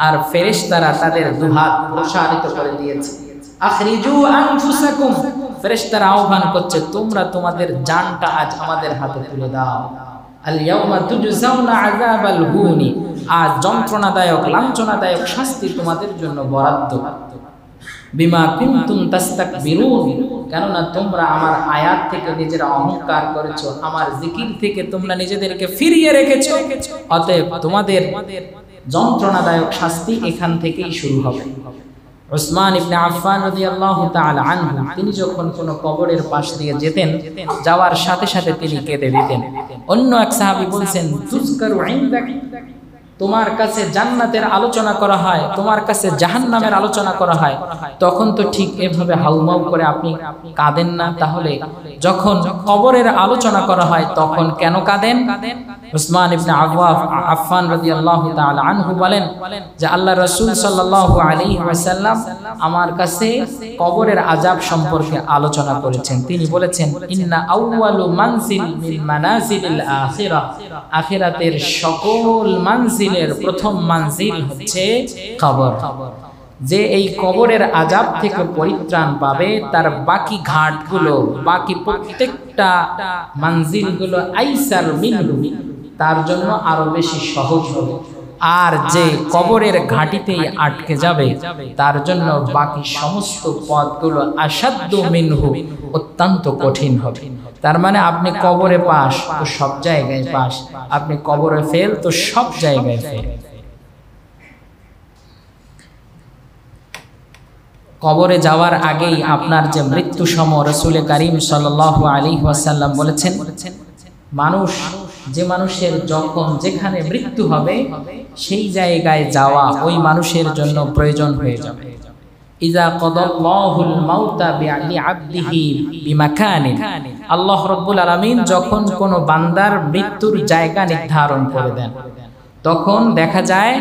আর ফেরেশতারা তাদের দুহাত প্রসারিত করে দিয়েছে। আখরিজু আনফুসাকুম, ফেরেশতারা আহ্বান করছে, তোমরা তোমাদের জানটা আজ আমাদের হাতে তুলে দাও। আল ইয়াউমা তুজজাউনা আযাবাল হুনি, আজ যন্ত্রণাদায়ক লাঞ্ছনাদায়ক শাস্তি তোমাদের জন্য বরাদ্দ। বিমা কুনতুম তাস্তাকবিরুন, কেননা তোমরা আমার আয়াত থেকে নিজেরা অহংকার করেছো, আমার জিকির থেকে তোমরা নিজেদেরকে ফিরিয়ে রেখেছো, অতএব তোমাদের যন্ত্রণাদায়ক শাস্তি এখান থেকেই শুরু হবে। উসমান ইবনে আফফান রাদিয়াল্লাহু তাআলা আনহু, তিনি যখন কোনো কবরের পাশ দিয়ে যেতেন, যাওয়ার সাথে সাথে তিনি কেঁদে দিতেন। অন্য এক সাহাবী বলছেন, তুযকারু ইনদাক, তোমার কাছে জান্নাতের আলোচনা করা হয়, তোমার কাছে জাহান্নামের আলোচনা করা হয়, তখন তো ঠিক এভাবে হাউমাউ করে আপনি কাঁদেন না, তাহলে যখন কবরের আলোচনা করা হয় তখন কেন কাঁদেন? উসমান ইবনে আফফান রাদিয়াল্লাহু তাআলা আনহু বলেন যে আল্লাহ রাসূল সাল্লাল্লাহু আলাইহি ওয়াসাল্লাম আমার কাছে কবরের আযাব সম্পর্কে আলোচনা করেছেন। তিনি বলেছেন, ইন্না আউয়ালু মানজিল মিন মানাজিলিল আখিরাহ, আখিরাতের সকল মানজিলের প্রথম মানজিল হচ্ছে কবর। যে এই কবরের আযাব থেকে পরিত্রাণ পাবে, তার বাকি ঘাটগুলো, বাকি প্রত্যেকটা মানজিলগুলো আইসার মিনহু, তার জন্য আরো বেশি সহজ হবে। আর যে কবরের ঘাটিতেই আটকে যাবে, তার জন্য বাকি সমস্ত পথগুলো আসাদ্দু মিনহু, অত্যন্ত কঠিন হবে। তার মানে আপনি কবরে পাস তো সব জায়গায় পাস, আপনি কবরে ফেল তো সব জায়গায় ফেল। কবরে যাওয়ার আগেই আপনার যে মৃত্যু সময়, রাসূল কারীম সাল্লাল্লাহু আলাইহি ওয়াসাল্লাম বলেছেন, মানুষ, যে মানুষের যখন যেখানে মৃত্যু হবে সেই জায়গায় যাওয়া ওই মানুষের জন্য প্রয়োজন হয়ে যাবে। ইযা কাদাল্লাহুল মাউতা লিআবদিহি বিমাকানিন, আল্লাহ রাব্বুল আলামিন যখন কোনো বান্দার মৃত্যুর জায়গা নির্ধারণ করে দেন, তখন দেখা যায়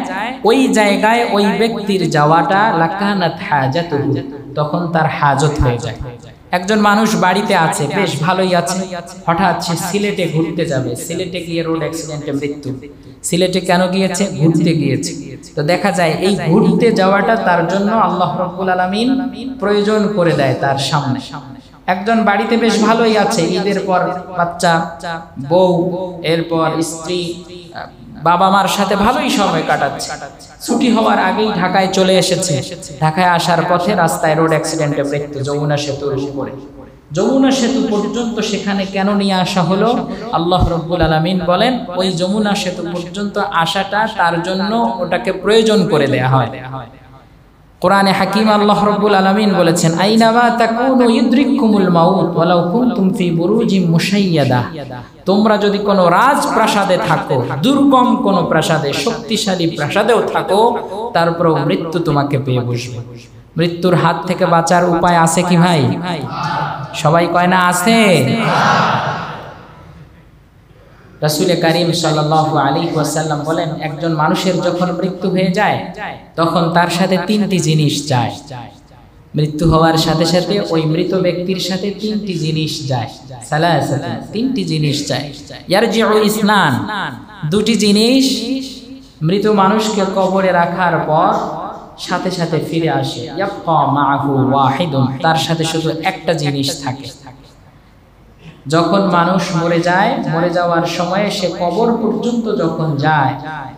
ওই জায়গায় ওই ব্যক্তির যাওয়াটা লাকানাত হাজাতুহু, তখন তার হাজত হয়ে যায়। একজন মানুষ বাড়িতে আছে, বেশ ভালোই আছে, হঠাৎ সে সিলেটে ঘুরতে যাবে, সিলেটে গিয়ে রোড অ্যাক্সিডেন্টে মৃত্যু। সিলেটে কেন গিয়েছে? ঘুরতে গিয়েছে। তো দেখা যায় এই ঘুরতে যাওয়াটা তার জন্য আল্লাহ রাব্বুল আলামিন প্রয়োজন করে দেয় তার সামনে। একজন বাড়িতে বেশ ভালোই আছে, ঈদের পর বাচ্চা, বউ, এরপর স্ত্রী, বাবা মার সাথে ভালোই সময় কাটাচ্ছে, ছুটি হওয়ার আগেই ঢাকায় চলে এসেছে। ঢাকায় আসার পথে রাস্তায় রোড অ্যাক্সিডেন্টে মৃত্যু, যমুনা সেতুর উপরে। যমুনা সেতু পর্যন্ত সেখানে কেন নিয়ে আসা হলো? আল্লাহ রাব্বুল আলামিন বলেন, ওই যমুনা সেতু পর্যন্ত আসাটা তার জন্য ওটাকে প্রয়োজন করে দেয়া হয়। কোরআনে হাকিম আল্লাহ রাব্বুল আলামিন বলেছেন, আইনামা তাকুনু ইউদরিকুমুল মাউত ওয়ালাউ কুনতুম ফি বুরুজিম মুশাইয়াদা, তোমরা যদি কোনো রাজপ্রাসাদে থাকো, দুর্গম কোনো প্রাসাদে, শক্তিশালী প্রাসাদেও থাকো, তারপরেও মৃত্যু তোমাকে পেয়ে বসবে। মৃত্যুর হাত থেকে বাঁচার উপায় আছে কি ভাই? সবাই কয় না আছে? রাসূল কারীম সাল্লাল্লাহু আলাইহি ওয়াসাল্লাম বলেন, একজন মানুষের যখন মৃত্যু হয়ে যায় তখন তার সাথে তিনটি জিনিস যায়। মৃত্যু হওয়ার সাথে সাথে ওই মৃত ব্যক্তির সাথে তিনটি জিনিস যায়। সালাসাতুন, তিনটি জিনিস যায়। ইয়ারজিউ ইসনান, দুটি জিনিস মৃত মানুষকে কবরে রাখার পর সাথে সাথে ফিরে আসে। ইয়াবকা মাআহু ওয়াহিদুন, তার সাথে শুধু একটা জিনিস থাকে। যখন মানুষ মরে যায়, মরে যাওয়ার সময় সে কবর পর্যন্ত যখন যায়,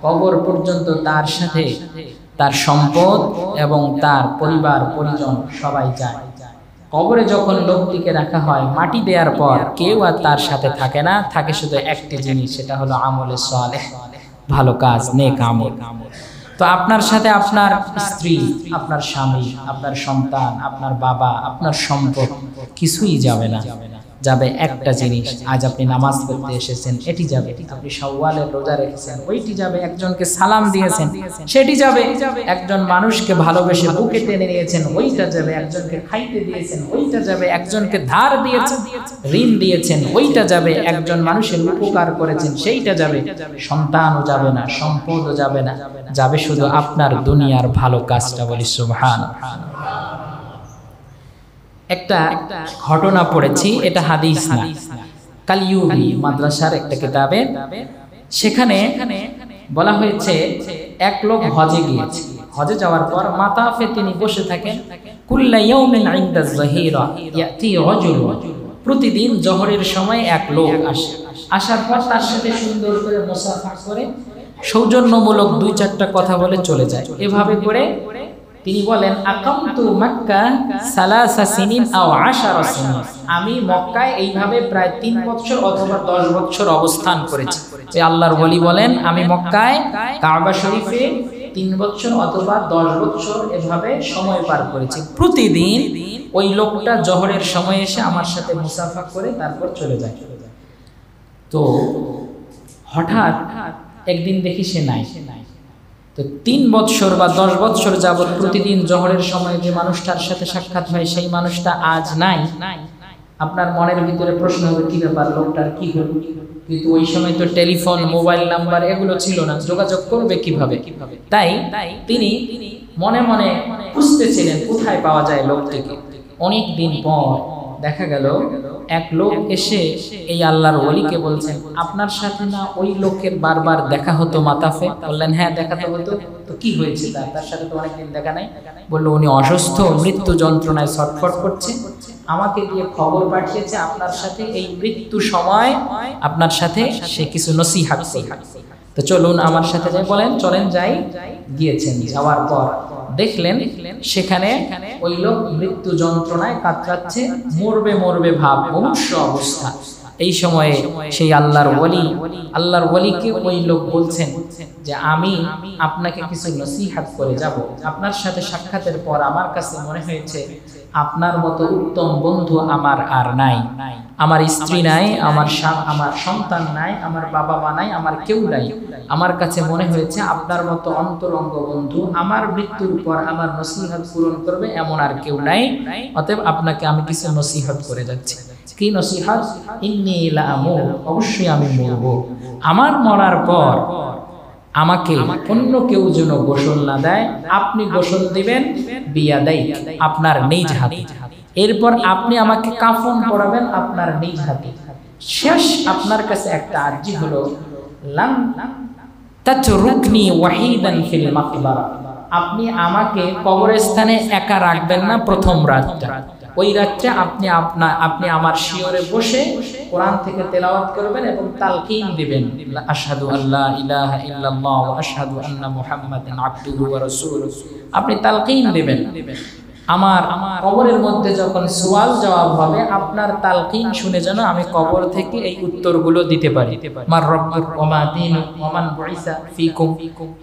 কবর পর্যন্ত তার সাথে তার সম্পদ এবং তার পরিবার পরিজন সবাই যায়। কবরে যখন লোকটিকে রাখা হয়, মাটি দেওয়ার পর কেউ আর তার সাথে থাকে না, থাকে শুধু একটি জিনিস, সেটা হলো আমলে সালেহ, ভালো কাজ, নেক আমল। তো আপনার সাথে আপনার স্ত্রী, আপনার স্বামী, আপনার সন্তান, আপনার বাবা, আপনার সম্পদ কিছুই যাবে না, যাবে একটা জিনিস। আজ আপনি নামাজ পড়তে এসেছেন, এটি যাবে। আপনি শাওয়ালের রোজা রেখেছেন, ওইটি যাবে। একজনকে সালাম দিয়েছেন, সেটি যাবে। একজন মানুষকে ভালোবেসে বুকে টেনে নিয়েছেন, ওইটা যাবে। একজনকে খাইতে দিয়েছেন, ওইটা যাবে। একজনকে ধার দিয়েছেন, ঋণ দিয়েছেন, ওইটা যাবে। একজন মানুষের উপকার করেছেন, সেইটা যাবে। সন্তানও যাবে না, সম্পদও যাবে না, যাবে শুধু আপনার দুনিয়ার ভালো কাজটা। বলি সুবহানাল্লাহ। একটা ঘটনা পড়েছি, এটা হাদিস না, কালিউবি মাদ্রাসার একটা কিতাবে। সেখানে বলা হয়েছে, এক লোক হজে গিয়েছে। হজে যাওয়ার পর মাতাফে তিনি বসে থাকেন। কুল্লা ইয়াউমিন ইনদা যাহিরা ইয়াতি রাজুল, প্রতিদিন জোহরের সময় এক লোক আসে, আসার পর তার সাথে সুন্দর করে মুসাফা করে সৌজন্যমূলক 2-4টা কথা বলে চলে যায়। এভাবে করে তিনি বলেন আকামতু মক্কা সালাসা সিনিন আও 10 সিনিন, আমি মক্কায় এইভাবে প্রায় 3 বছর অথবা 10 বছর অবস্থান করেছি। এই আল্লাহর ওলি বলেন আমি মক্কায় কাবা শরীফে 3 বছর অথবা 10 বছর এভাবে সময় পার করেছি। প্রতিদিন ওই লোকটা জোহরের সময় এসে আমার সাথে মুসাফা করে তারপর চলে যায়। তো হঠাৎ একদিন দেখি সে নাই। তো 3 বছর বা 10 বছর যাবত প্রতিদিন জোহরের সময় যে মানুষটার সাথে সাক্ষাৎ হয় সেই মানুষটা আজ নাই। আপনার মনের ভিতরে প্রশ্ন হবে কি ব্যাপার, লোকটার কি হলো? কিন্তু ওই সময় তো টেলিফোন, মোবাইল নাম্বার এগুলো ছিল না, যোগাযোগ করবে কিভাবে? তাই তিনি মনে মনে খুঁজতেছিলেন কোথায় পাওয়া যায় লোকটিকে। অনেক দিন পর দেখা গেল এক লোক এসে এই আল্লাহর ওলিকে বলছেন আপনার সাথে না ওই লোকের বারবার দেখা হতো মাতাফে? বললেন হ্যাঁ দেখা তো হতো। তো কি হয়েছে তার সাথে তো অনেকদিন দেখা নাই। বললো উনি অসুস্থ, মৃত্যু যন্ত্রণায় ছটফট করছে, আমাকে দিয়ে খবর পাঠিয়েছে আপনার সাথে এই মৃত্যু সময় আপনার সাথে সে কিছু নসিহত করবে। তো চলুন আমার সাথে যাই। বলেন চলেন যাই। গিয়েছেন, যাওয়ার পর দেখলেন সেখানে ওই লোক মৃত্যু যন্ত্রণায় কাতরাচ্ছে, মরবে মরবে ভাব, মনুষ্য অবস্থা। এই সময়ে সেই আল্লাহর ওলিকে ওই লোক বলছেন যে আমি আপনাকে কিছু নসিহত করে যাব। আপনার সাথে সাক্ষাতের পর আমার কাছে মনে হয়েছে আপনার মতো উত্তম বন্ধু আমার আর নাই। আমার স্ত্রী নাই, আমার সন্তান নাই, আমার বাবা মা নাই, আমার কেউ নাই। আমার কাছে মনে হয়েছে আপনার মতো অন্তরঙ্গ বন্ধু আমার মৃত্যুর পর আমার নসিহত পূরণ করবে এমন আর কেউ নাই। অতএব আপনাকে আমি কিছু নসিহত করে যাচ্ছি। কি নসিহত? ইন্নী লাআমুত, অবশ্যই আমি মরব। আমার মরার পর আমাকে অন্য কেউ যেন গোসল না দেয়, আপনি গোসল দিবেন বিয়াদাই, আপনার নিজ হাতে। এরপর আপনি আমাকে কাফন পরাবেন আপনার নিজ হাতে। শেষ আপনার কাছে একটা আরজি হলো লান তাতরুকনি ওয়াহিদান ফিল মাকবারা, আপনি আমাকে কবরস্থানে একা রাখবেন না প্রথম রাতটা। ওই রাত্রে আপনি আমার শিয়রে বসে কোরআন থেকে তেলাওয়াত করবেন এবং তালকিন দিবেন, আশহাদু আল্লা ইলাহা ইল্লাল্লাহ ওয়া আশহাদু আন্না মুহাম্মাদান আবদুহু ওয়া রাসূলুহু। আপনি তালকিন দিবেন। আমার কবরের মধ্যে যখন সওয়াল জবাব হবে আপনার তালকিন শুনে যেন আমি কবর থেকে এই উত্তরগুলো দিতে পারি। মার রাব্বুক ওয়া মা দীনুক ওয়া মান বুইসা ফীকুম,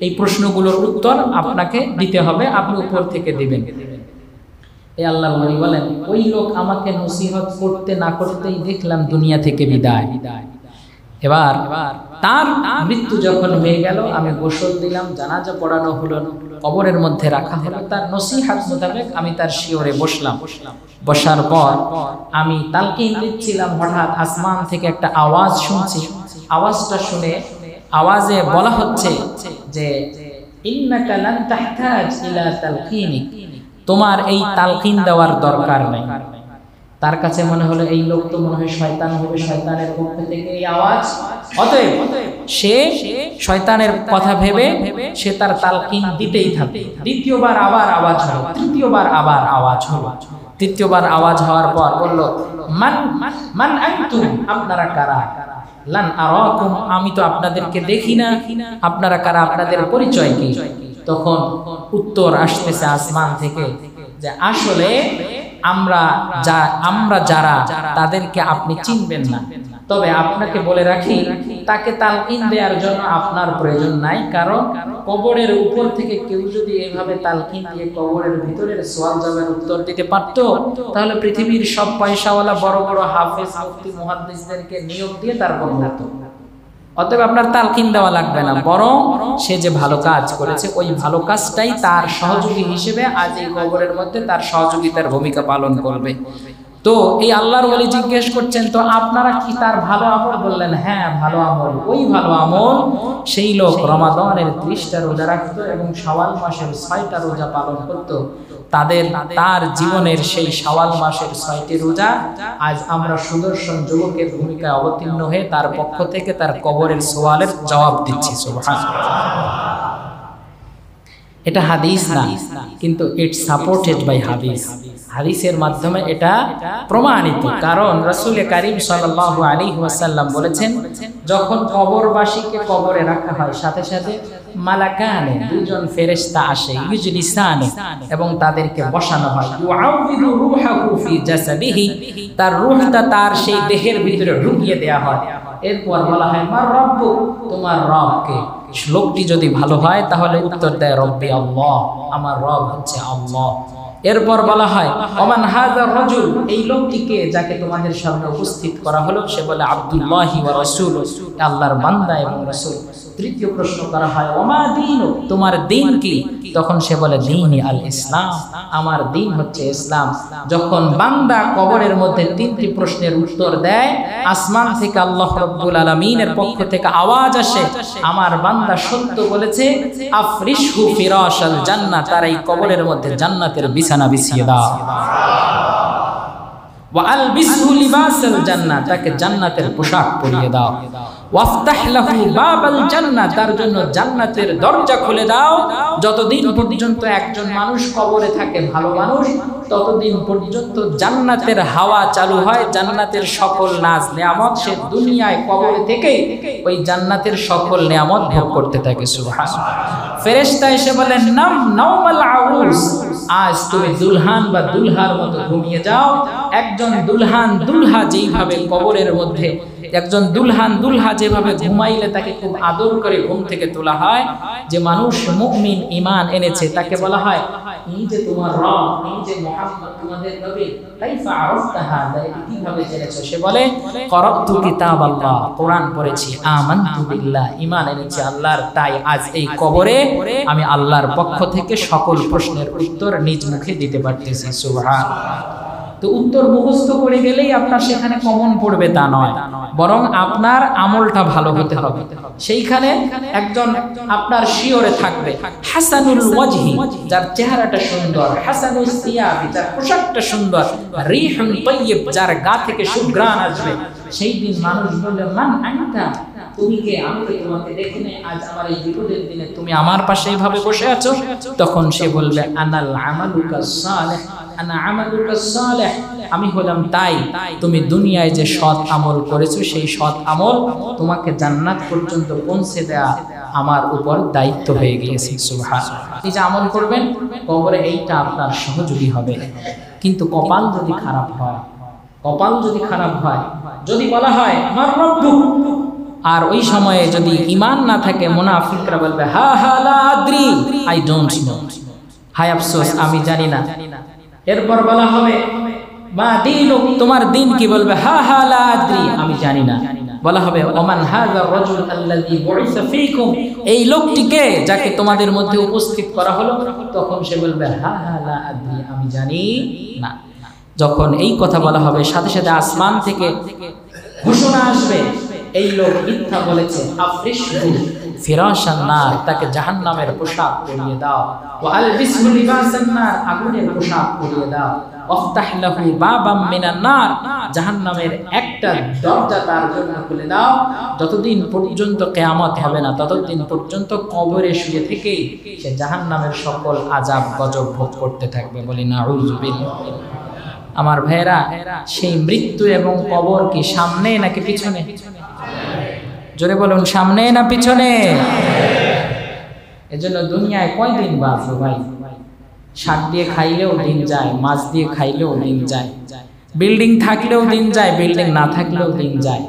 এই প্রশ্নগুলোর উত্তর আপনাকে দিতে হবে, আপনি উপর থেকে দিবেন। এই আল্লাহর ওলি বলেন ওই লোক আমাকে নসিহত করতে না করতেই দেখলাম দুনিয়া থেকে বিদায়। এবার তার মৃত্যু যখন হয়ে গেল আমি গোসল দিলাম, জানাজা পড়ানো হলো, কবরের মধ্যে রাখা হলো। তার নসিহত মোতাবেক আমি তার শিয়রে বসলাম। বসার পর আমি তালকিন দিচ্ছিলাম, হঠাৎ আসমান থেকে একটা আওয়াজ শুনছি। আওয়াজটা শুনে আওয়াজে বলা হচ্ছে যে ইন্নাকা লান তাহতাজ ইলা তালকিনিক, তোমার এই তালকিন দেওয়ার দরকার নেই। তার কাছে মনে হলো এই লোক তো মনে হয় শয়তান হবে, শয়তানের পক্ষ থেকে এই আওয়াজ। অতএব সে শয়তানের কথা ভেবে সে তার তালকিন দিতেই থাকে। দ্বিতীয়বার আবার আওয়াজ হলো, তৃতীয়বার আবার আওয়াজ হলো। তৃতীয়বার আওয়াজ হওয়ার পর বলল মান আনতুম, আপনারা কারা? লান আরাকুম, আমি তো আপনাদেরকে দেখি না, আপনারা কারা, আপনাদের পরিচয় কি? তখন উত্তর আসতেছে আসমান থেকে যে আসলে আমরা যারা তাদেরকে আপনি চিনবেন না, তবে আপনাকে বলে রাখি তাকে তালকিন দেওয়ার জন্য আপনার প্রয়োজন নাই, কারণ কবরের উপর থেকে কেউ যদি এভাবে তালকিন দিয়ে কবরের ভিতরের সওয়াল জবাবের উত্তর দিতে পারত তাহলে পৃথিবীর সব পয়সাওয়ালা বড় বড় হাফেজ মুফতি মুহাদ্দিসদেরকে নিয়োগ দিয়ে তারপর হতো। অতএব আপনার তালকিন দেওয়া লাগবে না, বরং সে যে ভালো কাজ করেছে ওই ভালো কাজটাই তার সহযোগী হিসেবে আজ এই কবরের মধ্যে তার সহযোগিতার ভূমিকা পালন করবে। তো এই আল্লাহর ওলি জিজ্ঞেস করছেন তো আপনারা কি তার ভালো আমল? বললেন হ্যাঁ ভালো আমল। ওই ভালো আমল সেই লোক রমাদানের 30টা রোজা রাখত এবং শাওয়াল মাসের 6টা রোজা পালন করত। তার জীবনের সেই শাওয়াল মাসের 6টি রোজা আজ আমরা সুদর্শন যুবকের ভূমিকায় অবতীর্ণ হয়ে তার পক্ষ থেকে তার কবরের সওয়ালের জবাব দিচ্ছি। সুবহানাল্লাহ। এটা হাদিস না, কিন্তু ইটস সাপোর্টেড বাই হাদিস। হাদিসের মাধ্যমে এটা প্রমাণিত। কারণ রাসূল কারীম সাল্লাল্লাহু আলাইহি ওয়াসাল্লাম বলেছেন, যখন কবরবাসীকে কবরে রাখা হয় সাথে সাথে মালাকানে দুইজন ফেরেশতা আসে, ইজলিসানে, এবং তাদেরকে বসানো হয়। ইউআউযু রূহাহু ফি জাসাদিহি, তার রূহটা তার সেই দেহের ভিতরে ঢুকিয়ে দেয়া হয়। এরপর বলা হয় মার রব্বুক, তোমার রব কে? লোকটি যদি ভালো হয় তাহলে উত্তর দেয় রব্বি আল্লাহ, আমার রব হচ্ছে আল্লাহ। এরপর বলা হয় ওমান হাযা রাজুল, এই লোকটিকে যাকে তোমাদের সামনে উপস্থিত করা হলো সে বলে আব্দুল্লাহি ওয়া রাসূল, আল্লাহর বান্দা এবং রাসূল। তৃতীয় প্রশ্ন করা হয় ওমা দীনু, তোমার দিন কি? তখন সে বলে দীনি আল ইসলাম, আমার দিন হচ্ছে ইসলাম। যখন বান্দা কবরের মধ্যে তিনটি প্রশ্নের উত্তর দেয়, আসমান থেকে আল্লাহ রাব্বুল আলামিনের পক্ষ থেকে আওয়াজ আসে, আমার বান্দা সত্য বলেছে, আফরিশহু ফিরাশাল জান্নাহ, তার এই কবরের মধ্যে জান্নাতের বিছানা বিছিয়ে দাও। ওয়া আলবিসহু লিবাসাল জান্নাহ, তাকে জান্নাতের পোশাক পরিয়ে দাও। ওয়াফতাহ লাহু বাবাল জান্নাহ, তার জন্য জান্নাতের দরজা খুলে দাও। যতদিন পর্যন্ত একজন মানুষ কবরে থাকে, ভালো মানুষ, ততদিন পর্যন্ত জান্নাতের হাওয়া চালু হয়, জান্নাতের সকল নাজ নেয়ামত সে দুনিয়ায় কবরে থেকে ওই জান্নাতের সকল নেয়ামত ভোগ করতে থাকে। সুবহানাল্লাহ। ফেরেশতা এসে বলেন নাম নাওমাল আউস, আজ তুমি দুলহান বা দুলহার মতো ঘুমিয়ে যাও। একজন দুলহান দুলহা যেইভাবে কবরের মধ্যে, একজন দুলহান দুলহা যেভাবে ঘুমাইলে তাকে খুব আদর করে ঘুম থেকে তোলা হয়, যে মানুষ মুমিন ঈমান এনেছে তাকে বলা হয় এই যে তোমার রব, এই যে মুহাম্মদ তোমাদের নবী, কাইফা আরাফতা হাদা, এটা কিভাবে জেনেছো? সে বলে করাতু কিতাবাল্লাহ, কোরআন পড়েছি, আমানতু বিল্লাহ, ঈমান এনেছি আল্লাহর, তাই আজ এই কবরে আমি আল্লাহর পক্ষ থেকে সকল প্রশ্নের উত্তর নিজ মুখে দিতে পারতেছি। সুবহানাল্লাহ। তো উত্তর মুখস্থ করে গেলেই আপনার সেখানে কমন পড়বে তা নয়, বরং আপনার আমলটা ভালো হতে হবে। সেইখানে একজন আপনার শিওরে থাকবে হাসানুল ওয়াজহি, যার চেহারাটা সুন্দর, হাসানুল সিয়াবি, যার পোশাকটা সুন্দর, রিহুন তাইয়্যিব, যার গা থেকে সুঘ্রাণ আসবে। সেই দিন মানুষ বলবে মান আনতা, তুমি কে? আমি তো তোমাকে দেখি নাই, আজ আমার এই বিপদের দিনে তুমি আমার পাশে এইভাবে বসে আছো। তখন সে বলবে আনাল আমালুকা সালেহ, আনা আমালুকা সালেহ, আমি হলাম তাই, তুমি দুনিয়ায় যে সৎ আমল করেছো সেই সৎ আমল তোমাকে জান্নাত পর্যন্ত পৌঁছে দেয়া আমার উপর দায়িত্ব হয়ে গিয়েছে। সুবহানাল্লাহ। এই যে আমল করবেন কবরে, এইটা আপনার সহযোগী হবে। কিন্তু কপাল যদি খারাপ হয়, কপাল যদি খারাপ হয়, যদি বলা হয় মার রব্বুক, আর ওই সময়ে যদি ঈমান না থাকে, মুনাফিকরা বলবে হা হা লা আদ্রি, আই ডোন্ট নো, হায় আফসোস আমি জানি না। এরপর বলা হবে মা দীনুক, তোমার দিন কি? বলবে হা হা লা আদ্রি, আমি জানি না। বলা হবে ওমান হাযা রাজুল আল্লাযী বুইসা ফীকুম, এই লোকটিকে যাকে তোমাদের মধ্যে উপস্থিত করা হলো। তখন সে বলবে হা হা লা আদ্রি, আমি জানি না। যখন এই কথা বলা হবে সাথে সাথে আসমান থেকে ঘোষণা আসবে এই লোক মিথ্যা বলেছে, আফরিশহু ফিরাশান নার, তাকে জাহান্নামের পোশাক পরিয়ে দাও। ওয়া আলবিসহু লিবাসান নার, আগুনের পোশাক পরিয়ে দাও। ওয়াফতাহ লাহু বাবাম মিনান নার, জাহান্নামের একটা দরজা তার জন্য খুলে দাও। যতদিন পর্যন্ত কিয়ামত হবে না ততদিন পর্যন্ত কবরে শুয়ে থেকেই সে জাহান্নামের সকল আযাব গজব ভোগ করতে থাকবে। বলি নাউযু বিল্লাহ। আমার ভাইয়েরা, সেই মৃত্যু এবং কবর কি সামনে নাকি পিছনে? জোরে বলুন, সামনে না পিছনে? এজন্য দুনিয়ায় কয়দিন বাঁচবো ভাই? শাক দিয়ে খাইলেও দিন যায়, মাছ দিয়ে খাইলেও দিন যায়, বিল্ডিং থাকলেও দিন যায়, বিল্ডিং না থাকলেও দিন যায়।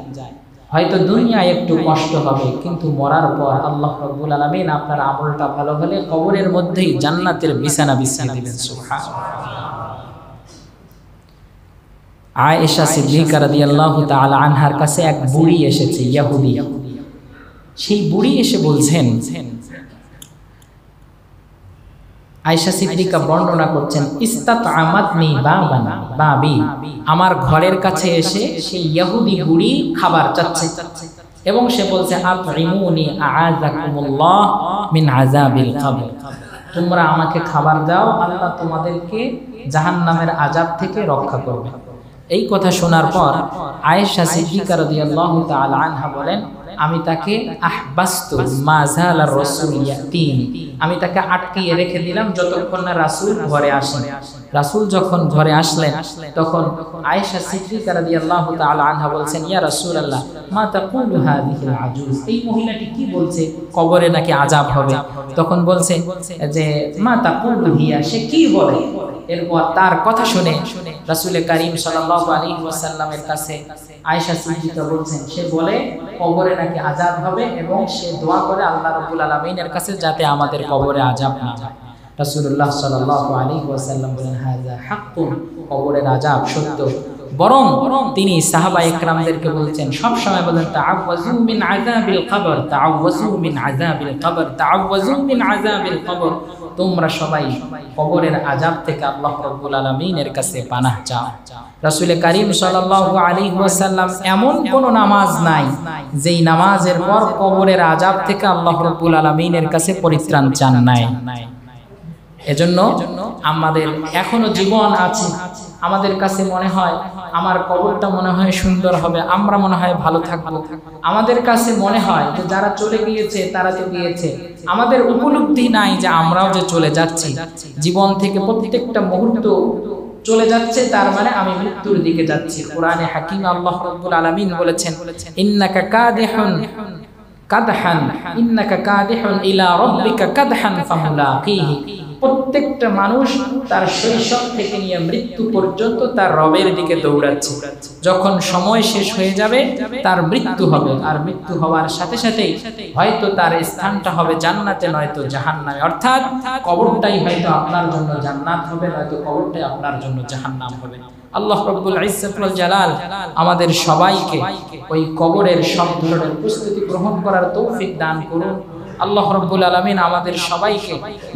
হয়তো দুনিয়ায় একটু কষ্ট হবে, কিন্তু মরার পর আল্লাহ রাব্বুল আলামিন আপনার আমলটা ভালো হলে কবরের মধ্যেই জান্নাতের বিছানা বিছিয়ে দিবেন। সুবহানাল্লাহ। আয়েশা সিদ্দিকা রাদিয়াল্লাহু তাআলা আনহার কাছে এক বুড়ি এসেছে, ইহুদি। সেই বুড়ি এসে বলছেন, আয়েশা সিদ্দিকা বর্ণনা করছেন, ইস্তাতআমাতনি বাবান বাবি, আমার ঘরের কাছে এসে সেই ইহুদি বুড়ি খাবার চাচ্ছে এবং সে বলছে আতঈমুনি আ'আযাকুমুল্লাহ মিন আযাবিল কবর, তোমরা আমাকে খাবার দাও, আল্লাহ তোমাদেরকে জাহান্নামের আযাব থেকে রক্ষা করবে। এই কথা শোনার পর আয়েশা সিদ্দিকা রাদিয়াল্লাহু তাআলা আনহা বলেন, আমি তাকে আহবাস্তু মা যালা রাসূল ইয়াতিনি, আমি তাকে আটকিয়ে রেখে দিলাম যতক্ষণ না রাসূল ঘরে আসেন। রাসূল যখন ঘরে আসলেন তখন আয়েশা সিদ্দিকা রাদিয়াল্লাহু তাআলা আনহা বলছেন, ইয়া রাসূলুল্লাহ মা তাকুলু হাযিহিল আজুজ, এই মহিলাটি কি বলছে কবরে নাকি আযাব হবে? তখন বলছে যে মা তাকুলু হিয়া, সে কি বলে? এরপর তার কথা শুনে রাসূল কারীম সাল্লাল্লাহু আলাইহি ওয়াসাল্লামের কাছে আয়েশা সিদ্দিকা বলছেন, সে বলে কবরে নাকি আযাব হবে এবং সে দোয়া করে আল্লাহ রাব্বুল আলামিনের কাছে যাতে আমাদের কবরে আযাব না হয়। রাসূলুল্লাহ সাল্লাল্লাহু আলাইহি ওয়াসাল্লাম বলেন, হাযা হাক্কুন, কবরের আযাব সত্য। বরং তিনি সাহাবায়ে কেরামদেরকে বলছেন, সব সময় বলেন তাআওয়াযু মিন আযাবিল কবর, তাআওয়াযু মিন আযাবিল কবর, তাআওয়াযু মিন আযাবিল কবর, তোমরা সবাই কবরের আযাব থেকে আল্লাহ রাব্বুল আলামিনের কাছে পানাহ চাও। রাসূল কারীম সাল্লাল্লাহু আলাইহি ওয়াসাল্লাম এমন কোন নামাজ নাই যেই নামাজের পর কবরের আযাব থেকে আল্লাহ রাব্বুল আলামিনের কাছে পরিত্রাণ চান নাই। এজন্য আমাদের এখনো জীবন আছে, আমাদের কাছে মনে হয় আমার কবরটা মনে হয় সুন্দর হবে, আমরা মনে হয় ভালো থাকবো, আমাদের কাছে মনে হয় যে যারা চলে গিয়েছে তারা তো গিয়েছে, আমাদের উপলব্ধি নাই যে আমরাও যে চলে যাচ্ছি, জীবন থেকে প্রত্যেকটা মুহূর্ত চলে যাচ্ছে, তার মানে আমি মৃত্যুর দিকে যাচ্ছি। কোরআনে হাকিম আল্লাহ রাব্বুল আলামিন বলেছেন, ইন্নাকা কাদিহুন কাদহান, ইন্নাকা কাদিহুন ইলা রাব্বিকা কাদহান ফামুলাকিহি। প্রত্যেকটা মানুষ তার শৈশব থেকে নিয়ে মৃত্যু পর্যন্ত তার রবের দিকে দৌড়াচ্ছে, যখন সময় শেষ হয়ে যাবে তার মৃত্যু হবে, আর মৃত্যু হওয়ার সাথে সাথেই হয়তো তার স্থানটা হবে জান্নাতে নয়তো জাহান্নামে, অর্থাৎ কবরটাই হয়তো আপনার জন্য জান্নাত হবে, নয়তো কবরটাই আপনার জন্য জাহান্নাম হবে। আল্লাহ রাব্বুল ইজ্জত ওয়াল জালাল আমাদের সবাইকে ওই কবরের সব ধরনের প্রস্তুতি গ্রহণ করার তৌফিক দান করুন। আল্লাহ রাব্বুল আলামিন আমাদের সবাইকে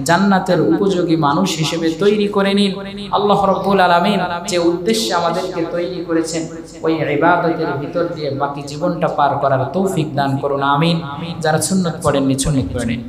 জান্নাতের উপযোগী মানুষ হিসেবে তৈরি করে নিন। আল্লাহ রাব্বুল আলামিন যে উদ্দেশ্যে আমাদেরকে তৈরি করেছেন ওই ইবাদতের ভিতর দিয়ে বাকি জীবনটা পার করার তৌফিক দান করুন, আমিন। যারা সুন্নাত পড়েননি সুন্নাত পড়েন।